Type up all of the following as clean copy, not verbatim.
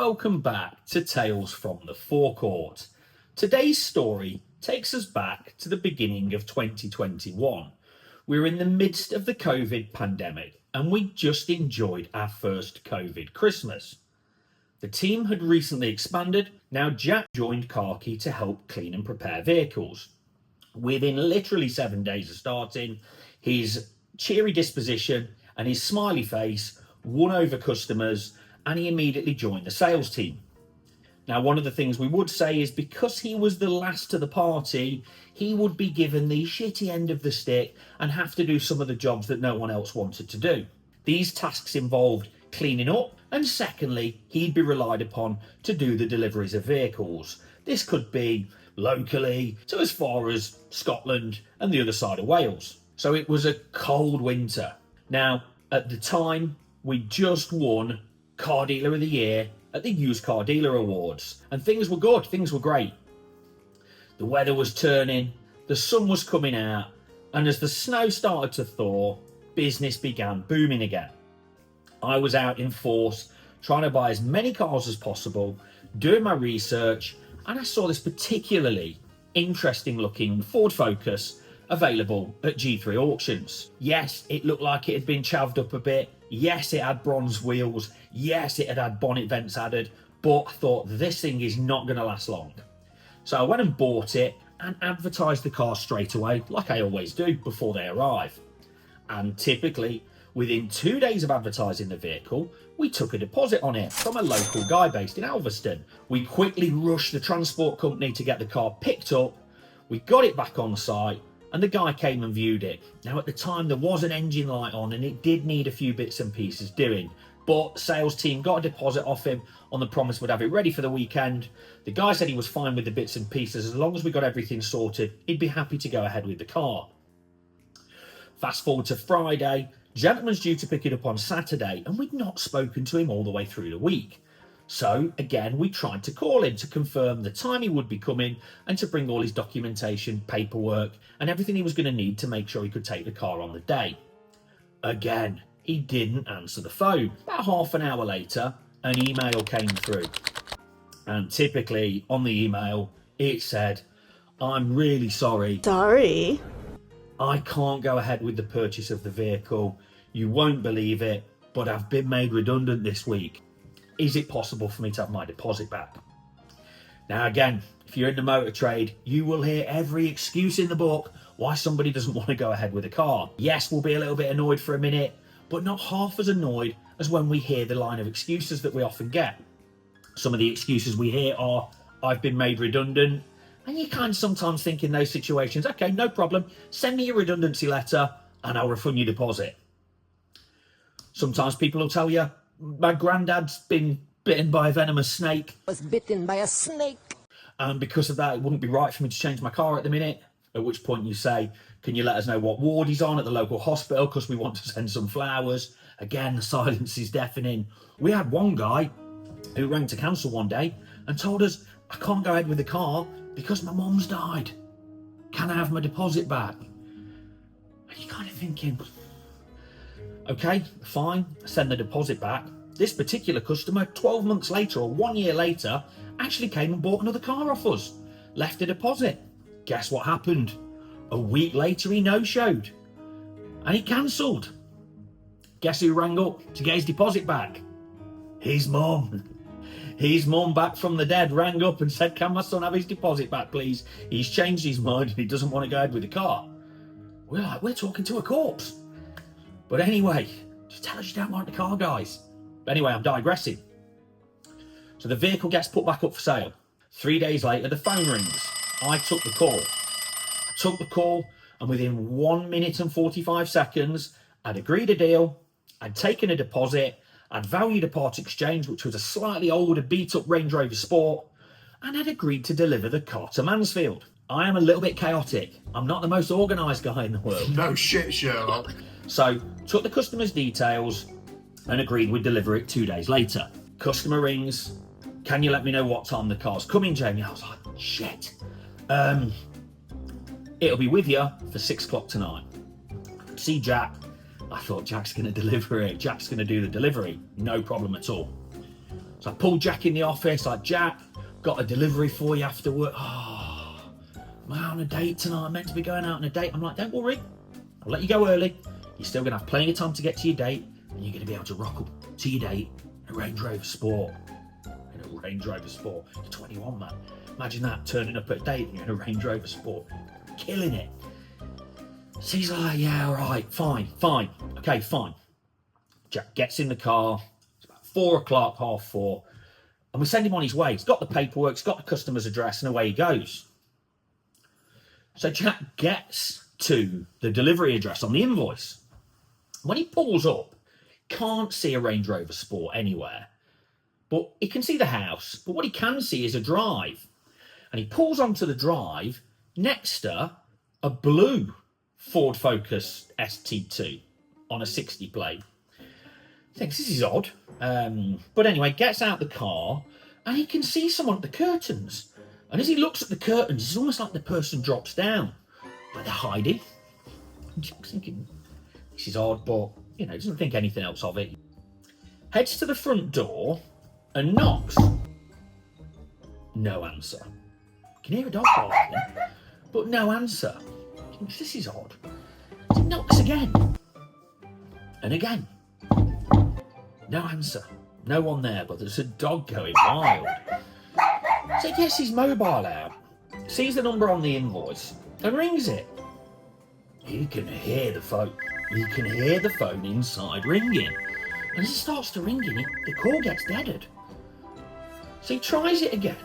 welcome back to Tales from the Forecourt. Today's story takes us back to the beginning of 2021. We're in the midst of the COVID pandemic and we just enjoyed our first COVID Christmas. The team had recently expanded. Now Jack joined Car Quay to help clean and prepare vehicles. Within literally 7 days of starting, his cheery disposition and his smiley face won over customers, and he immediately joined the sales team. Now, one of the things we would say is because he was the last to the party, he would be given the shitty end of the stick and have to do some of the jobs that no one else wanted to do. These tasks involved cleaning up, and secondly, he'd be relied upon to do the deliveries of vehicles. This could be locally to as far as Scotland and the other side of Wales. So it was a cold winter. Now, at the time, we just won Car Dealer of the Year at the Used Car Dealer Awards, and things were good, things were great. The weather was turning, the sun was coming out, and as the snow started to thaw, business began booming again. I was out in force, trying to buy as many cars as possible, doing my research, and I saw this particularly interesting looking Ford Focus available at G3 auctions. Yes, it looked like it had been chavved up a bit. Yes, it had bronze wheels. Yes, it had bonnet vents added, but I thought this thing is not going to last long. So I went and bought it and advertised the car straight away, like I always do before they arrive. And typically, within 2 days of advertising the vehicle, we took a deposit on it from a local guy based in Alveston. We quickly rushed the transport company to get the car picked up. We got it back on site, and the guy came and viewed it. Now, at the time, there was an engine light on and it did need a few bits and pieces doing, but sales team got a deposit off him on the promise we'd have it ready for the weekend. The guy said he was fine with the bits and pieces. As long as we got everything sorted, he'd be happy to go ahead with the car. Fast forward to Friday, gentleman's due to pick it up on Saturday, and we'd not spoken to him all the way through the week. So again, we tried to call him to confirm the time he would be coming and to bring all his documentation, paperwork, and everything he was going to need to make sure he could take the car on the day. Again, he didn't answer the phone. About half an hour later, an email came through. And typically on the email, it said, "I'm really sorry. Sorry. I can't go ahead with the purchase of the vehicle. You won't believe it, but I've been made redundant this week. Is it possible for me to have my deposit back?" Now again, if you're in the motor trade, you will hear every excuse in the book why somebody doesn't want to go ahead with a car. Yes, we'll be a little bit annoyed for a minute, but not half as annoyed as when we hear the line of excuses that we often get. Some of the excuses we hear are, "I've been made redundant," and you kind of sometimes think in those situations, okay, no problem, send me your redundancy letter and I'll refund your deposit. Sometimes people will tell you, "My granddad's been bitten by a venomous snake. Was bitten by a snake. And because of that, it wouldn't be right for me to change my car at the minute." At which point you say, "Can you let us know what ward he's on at the local hospital, because we want to send some flowers?" Again, the silence is deafening. We had one guy who rang to council one day and told us, "I can't go ahead with the car because my mum's died. Can I have my deposit back?" And you're kind of thinking, okay, fine, send the deposit back. This particular customer, 12 months later or 1 year later, actually came and bought another car off us, left a deposit. Guess what happened? A week later, he no-showed and he cancelled. Guess who rang up to get his deposit back? His mum. His mum, back from the dead, rang up and said, "Can my son have his deposit back, please? He's changed his mind and he doesn't want to go ahead with the car." We're like, we're talking to a corpse. But anyway, just tell us you don't want the car, guys. But anyway, I'm digressing. So the vehicle gets put back up for sale. 3 days later, the phone rings. I took the call, and within 1 minute and 45 seconds, I'd agreed a deal, I'd taken a deposit, I'd valued a part exchange, which was a slightly older, beat-up Range Rover Sport, and I'd agreed to deliver the car to Mansfield. I am a little bit chaotic. I'm not the most organised guy in the world. No shit, Sherlock. So, took the customer's details and agreed we'd deliver it 2 days later. Customer rings, "Can you let me know what time the car's coming, Jamie?" I was like, shit. "It'll be with you for 6 o'clock tonight." See Jack. I thought, Jack's going to deliver it. Jack's going to do the delivery. No problem at all. So I pulled Jack in the office, like, Jack, got a delivery for you after work. Oh, am I out on a date tonight? I'm meant to be going out on a date. I'm like, don't worry, I'll let you go early. You're still going to have plenty of time to get to your date, and you're going to be able to rock up to your date in a Range Rover Sport. In a Range Rover Sport. You're 21, man. Imagine that, turning up at a date and you're in a Range Rover Sport. Killing it. So he's like, yeah, all right, fine. Okay, fine. Jack gets in the car. It's about 4 o'clock, 4:30. And we send him on his way. He's got the paperwork, he's got the customer's address, and away he goes. So Jack gets to the delivery address on the invoice. When he pulls up, can't see a Range Rover Sport anywhere. But he can see the house, but what he can see is a drive. And he pulls onto the drive next to a blue Ford Focus ST2 on a 60 plate. He thinks this is odd. But anyway, gets out the car and he can see someone at the curtains. And as he looks at the curtains, it's almost like the person drops down. But they're hiding. Jack's thinking, this is odd, but, doesn't think anything else of it. Heads to the front door and knocks. No answer. Can hear a dog barking, but no answer. This is odd. So he knocks again. And again. No answer. No one there, but there's a dog going wild. So he gets his mobile out, sees the number on the invoice, and rings it. He can hear the phone. He can hear the phone inside ringing. And as it starts to ring, the call gets deaded. So he tries it again,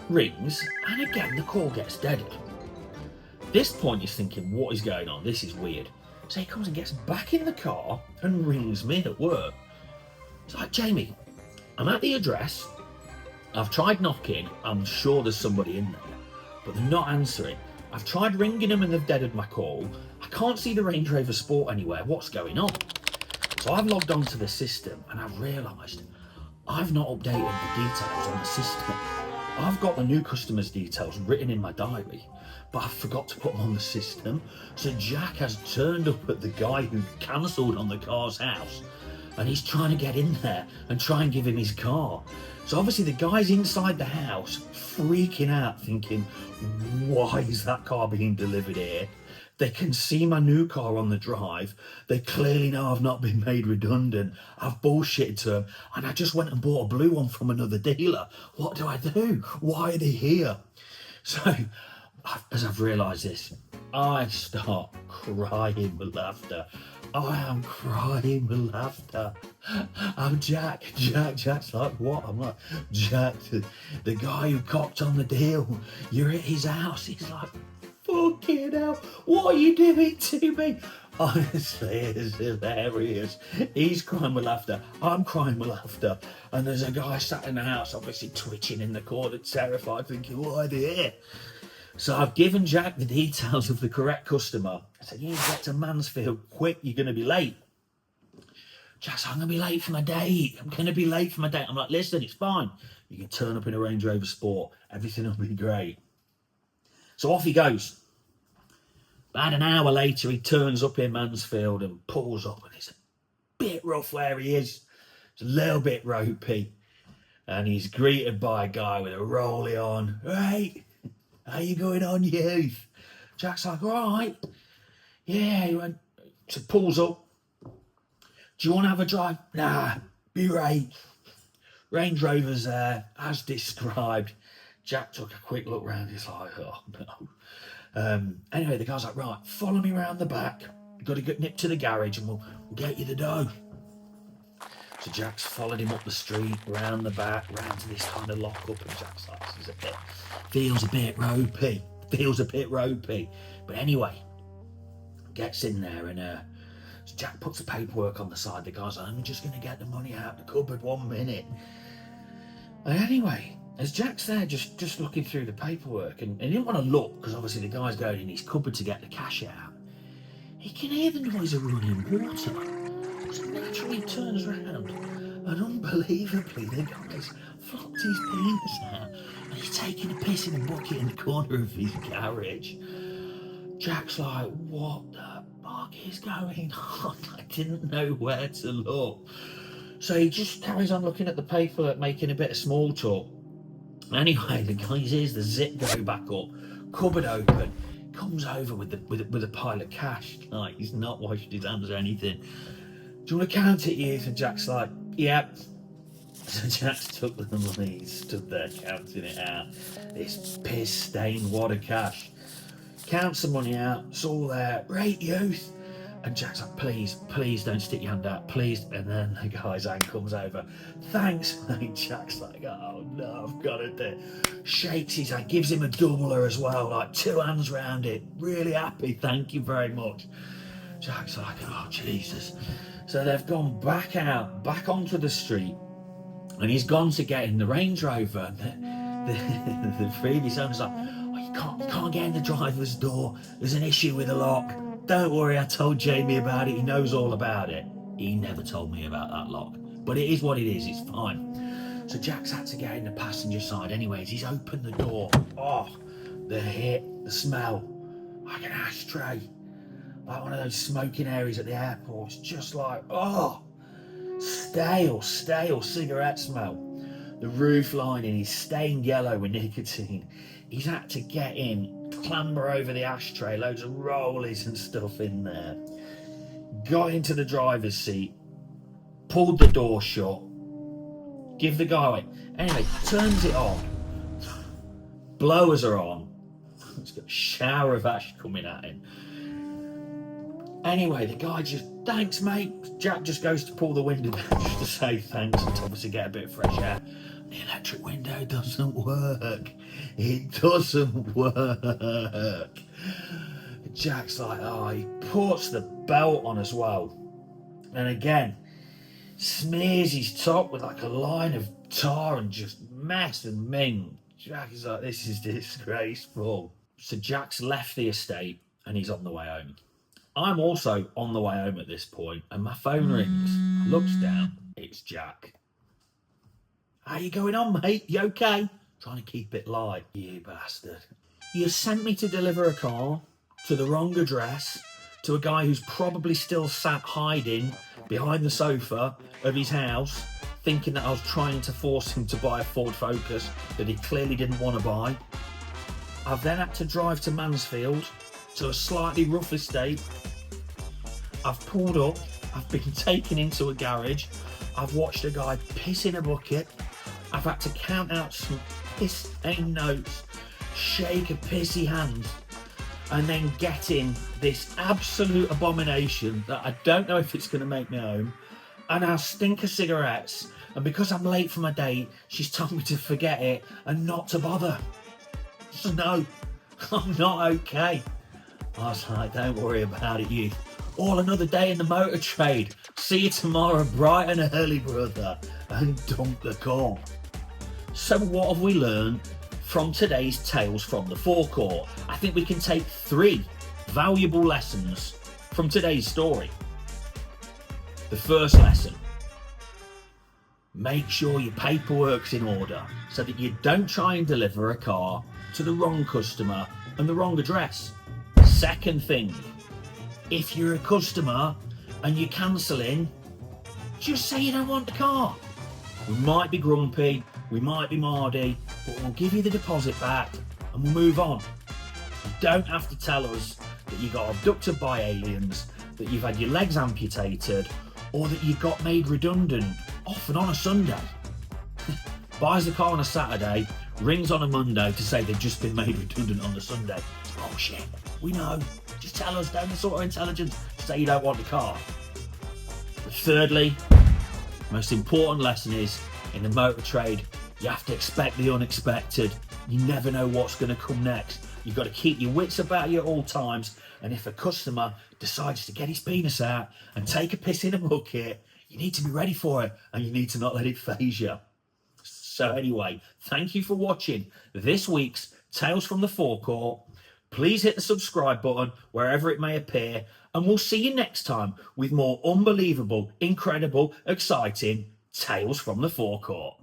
rings, and again the call gets deaded. At this point he's thinking, what is going on? This is weird. So he comes and gets back in the car and rings me at work. It's like, Jamie, I'm at the address. I've tried knocking. I'm sure there's somebody in there, but they're not answering. I've tried ringing them and they've deaded my call. I can't see the Range Rover Sport anywhere. What's going on? So I've logged onto the system and I've realised I've not updated the details on the system. I've got the new customer's details written in my diary, but I forgot to put them on the system. So Jack has turned up at the guy who cancelled on the car's house, and he's trying to get in there and try and give him his car. So obviously the guy's inside the house freaking out, thinking, why is that car being delivered here? They can see my new car on the drive. They clearly know I've not been made redundant. I've bullshitted to them, and I just went and bought a blue one from another dealer. What do I do? Why are they here? So as I've realised this, I start crying with laughter. I am crying with laughter. I'm Jack's like, what? I'm like, Jack, the guy who cocked on the deal, you're at his house. He's like, fucking hell, what are you doing to me? Honestly, it's hilarious. He's crying with laughter, I'm crying with laughter, and there's a guy sat in the house, obviously twitching in the corner, terrified, thinking, what are they here? So I've given Jack the details of the correct customer. I said, you need to get to Mansfield quick, you're going to be late. Jack's like, I'm going to be late for my date. I'm like, listen, it's fine. You can turn up in a Range Rover Sport. Everything will be great. So off he goes. About an hour later, he turns up in Mansfield and pulls up, and it's a bit rough where he is. It's a little bit ropey. And he's greeted by a guy with a rollie on. Right, how you going on, youth? Jack's like, all right. Yeah, he went, so pulls up. Do you want to have a drive? Nah, be right. Range Rover's there, as described. Jack took a quick look round. He's like, oh no. Anyway, the guy's like, right, follow me around the back. You've got to get nip to the garage and we'll get you the dough. So Jack's followed him up the street, round the back, round to this kind of lock-up, and Jack's like, this is feels a bit ropey. But anyway, gets in there and so Jack puts the paperwork on the side. The guy's like, I'm just going to get the money out of the cupboard 1 minute. And anyway, as Jack's there just looking through the paperwork, and he didn't want to look because obviously the guy's going in his cupboard to get the cash out, he can hear the noise of running water. So naturally he turns around, and unbelievably the guy's flopped his penis out and he's taking a piss in a bucket in the corner of his garage. Jack's like, what the fuck is going on? I didn't know where to look. So he just carries on looking at the paper, making a bit of small talk. Anyway, the guy hears the zip go back up, cupboard open, comes over with a pile of cash. Like, he's not washed his hands or anything. Do you want to count it, Youth? And Jack's like, yeah. So Jack's took the money, he stood there counting it out. This piss stained wad of cash. Counts the money out, it's all there. Right, Youth. And Jack's like, please don't stick your hand out, please. And then the guy's hand comes over. Thanks, mate. Jack's like, oh no, I've got it there. Shakes his hand, gives him a doubler as well, like 2 hands round it. Really happy, thank you very much. Jack's like, oh Jesus. So they've gone back out, back onto the street, and he's gone to get in the Range Rover. And the previous owner's like, oh, you can't get in the driver's door. There's an issue with the lock. Don't worry, I told Jamie about it. He knows all about it. He never told me about that lock. But it is what it is, it's fine. So Jack's had to get in the passenger side. Anyways, he's opened the door. Oh, the hit, the smell. Like an ashtray. Like one of those smoking areas at the airport. It's just like, oh, stale cigarette smell. The roof lining is stained yellow with nicotine. He's had to get in, clamber over the ashtray, loads of rollies and stuff in there. Got into the driver's seat, pulled the door shut, give the guy away. Anyway, turns it on. Blowers are on. It's got a shower of ash coming at him. Anyway, the guy just, thanks mate. Jack just goes to pull the window down just to say thanks and to obviously get a bit of fresh air. The electric window doesn't work. It doesn't work. Jack's like, oh, he puts the belt on as well. And again, smears his top with like a line of tar and just mess and ming. Jack is like, this is disgraceful. So Jack's left the estate and he's on the way home. I'm also on the way home at this point, and my phone rings. I looks down, it's Jack. How you going on, mate? You okay? Trying to keep it light, you bastard. You sent me to deliver a car to the wrong address, to a guy who's probably still sat hiding behind the sofa of his house, thinking that I was trying to force him to buy a Ford Focus that he clearly didn't want to buy. I've then had to drive to Mansfield, to a slightly rough estate. I've pulled up, I've been taken into a garage, I've watched a guy piss in a bucket, I've had to count out some piss-stained notes, shake a pissy hand, and then get in this absolute abomination that I don't know if it's going to make me home, and I'll stink of cigarettes, and because I'm late for my date, she's told me to forget it and not to bother. So no, I'm not okay. I was like, don't worry about it, you. All another day in the motor trade. See you tomorrow, bright and early, brother. And dump the car. So what have we learned from today's Tales from the Forecourt? I think we can take 3 valuable lessons from today's story. The first lesson. Make sure your paperwork's in order so that you don't try and deliver a car to the wrong customer and the wrong address. Second thing, if you're a customer and you're cancelling, just say you don't want the car. We might be grumpy, we might be mardy, but we'll give you the deposit back and we'll move on. You don't have to tell us that you got abducted by aliens, that you've had your legs amputated, or that you got made redundant, often on a Sunday. Buys the car on a Saturday, rings on a Monday to say they've just been made redundant on the Sunday. Oh shit, we know. Just tell us, don't insult our intelligence. Say you don't want the car. But thirdly, most important lesson is, in the motor trade, you have to expect the unexpected. You never know what's going to come next. You've got to keep your wits about you at all times. And if a customer decides to get his penis out and take a piss in a bucket, you need to be ready for it and you need to not let it faze you. So anyway, thank you for watching this week's Tales from the Forecourt. Please hit the subscribe button wherever it may appear, and we'll see you next time with more unbelievable, incredible, exciting Tales from the Forecourt.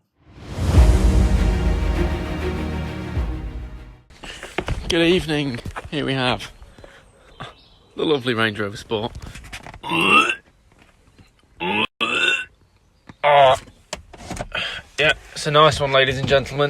Good evening. Here we have the lovely Range Rover Sport. Yeah, it's a nice one, ladies and gentlemen.